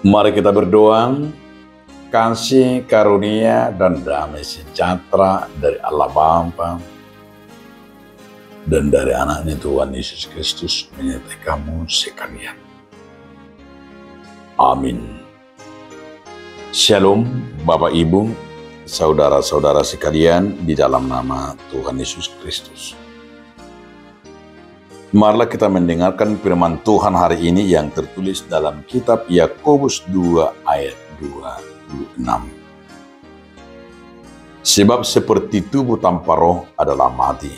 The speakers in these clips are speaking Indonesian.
Mari kita berdoa, kasih karunia dan damai sejahtera dari Allah Bapa dan dari anaknya Tuhan Yesus Kristus menyertai kamu sekalian. Amin. Shalom Bapak Ibu, saudara-saudara sekalian di dalam nama Tuhan Yesus Kristus. Marilah kita mendengarkan firman Tuhan hari ini yang tertulis dalam kitab Yakobus 2 ayat 26. Sebab seperti tubuh tanpa roh adalah mati,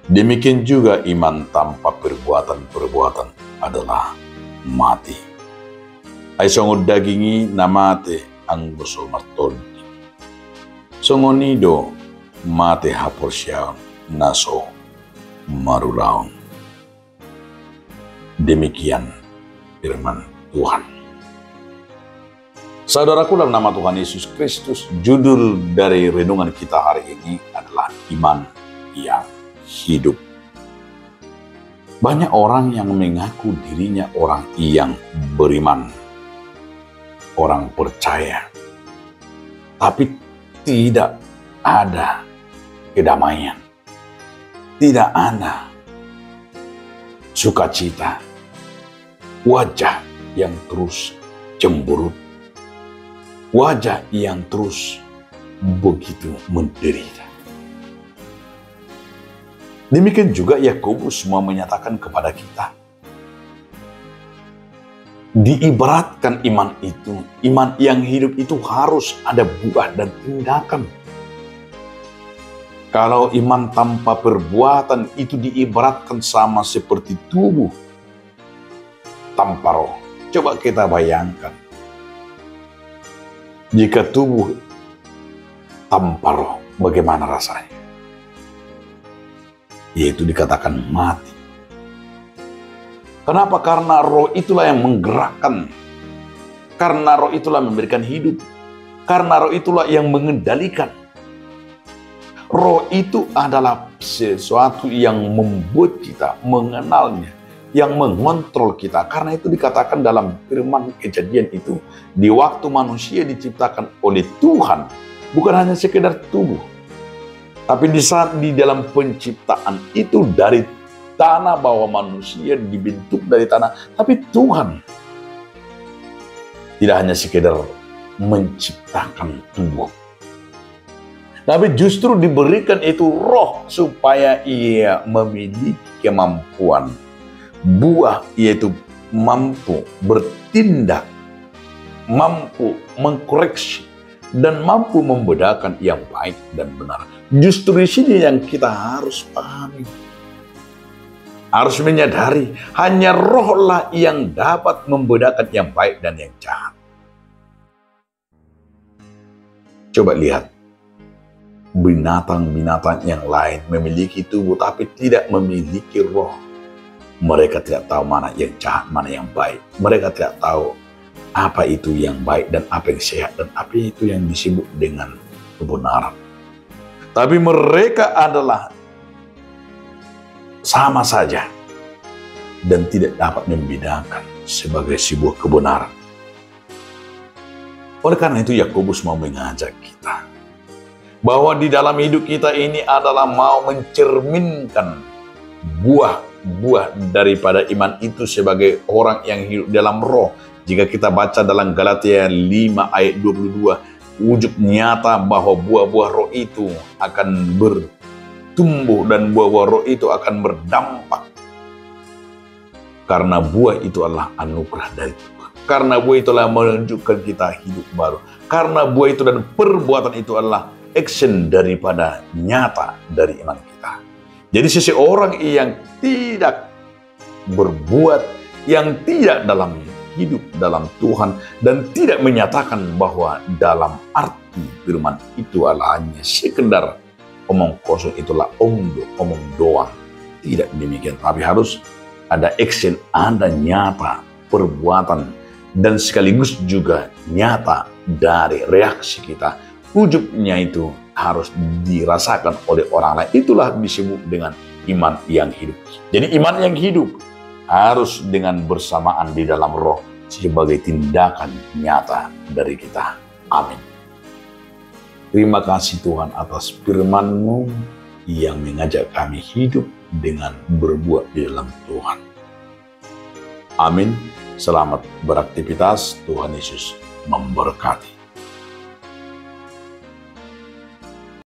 demikian juga iman tanpa perbuatan-perbuatan adalah mati. Ay songo dagingi namate ang boso martolti. Songo nido mate haporsyaon naso marulaun. Demikian firman Tuhan. Saudaraku, dalam nama Tuhan Yesus Kristus, judul dari renungan kita hari ini adalah iman yang hidup. Banyak orang yang mengaku dirinya orang yang beriman, orang percaya, tapi tidak ada kedamaian. Tidak ada sukacita, wajah yang terus cemberut, wajah yang terus begitu menderita. Demikian juga Yakobus mau menyatakan kepada kita, diibaratkan iman itu, iman yang hidup itu harus ada buah dan tindakan. Kalau iman tanpa perbuatan itu diibaratkan sama seperti tubuh tanpa roh. Coba kita bayangkan, jika tubuh tanpa roh, bagaimana rasanya? Yaitu dikatakan mati. Kenapa? Karena roh itulah yang menggerakkan. Karena roh itulah memberikan hidup. Karena roh itulah yang mengendalikan. Roh itu adalah sesuatu yang membuat kita mengenalnya, yang mengontrol kita. Karena itu dikatakan dalam firman Kejadian itu, di waktu manusia diciptakan oleh Tuhan, bukan hanya sekedar tubuh, tapi di saat di dalam penciptaan itu dari tanah, bahwa manusia dibentuk dari tanah, tapi Tuhan tidak hanya sekedar menciptakan tubuh, tapi justru diberikan itu roh supaya ia memiliki kemampuan buah, yaitu mampu bertindak, mampu mengkoreksi, dan mampu membedakan yang baik dan benar. Justru di sini yang kita harus pahami, harus menyadari, hanya rohlah yang dapat membedakan yang baik dan yang jahat. Coba lihat, binatang-binatang yang lain memiliki tubuh tapi tidak memiliki roh. Mereka tidak tahu mana yang jahat, mana yang baik. Mereka tidak tahu apa itu yang baik dan apa yang sehat dan apa itu yang disebut dengan kebenaran. Tapi mereka adalah sama saja dan tidak dapat membedakan sebagai sebuah kebenaran. Oleh karena itu Yakobus mau mengajak kita bahwa di dalam hidup kita ini adalah mau mencerminkan buah daripada iman itu sebagai orang yang hidup dalam roh. Jika kita baca dalam Galatia 5 ayat 22, wujud nyata bahwa buah-buah roh itu akan bertumbuh dan buah-buah roh itu akan berdampak. Karena buah itu adalah anugerah dari Tuhan. Karena buah itu adalah menunjukkan kita hidup baru. Karena buah itu dan perbuatan itu adalah action daripada nyata dari iman kita. Jadi seseorang yang tidak berbuat, yang tidak dalam hidup dalam Tuhan, dan tidak menyatakan bahwa dalam arti firman itu adalah hanya sekedar omong kosong, itulah omong doang. Tidak demikian, tapi harus ada action, ada nyata perbuatan, dan sekaligus juga nyata dari reaksi kita. Wujudnya itu harus dirasakan oleh orang lain. Itulah disebut dengan iman yang hidup. Jadi iman yang hidup harus dengan bersamaan di dalam roh. sebagai tindakan nyata dari kita. Amin. Terima kasih Tuhan atas firman-Mu yang mengajak kami hidup dengan berbuat di dalam Tuhan. Amin. Selamat beraktivitas. Tuhan Yesus memberkati.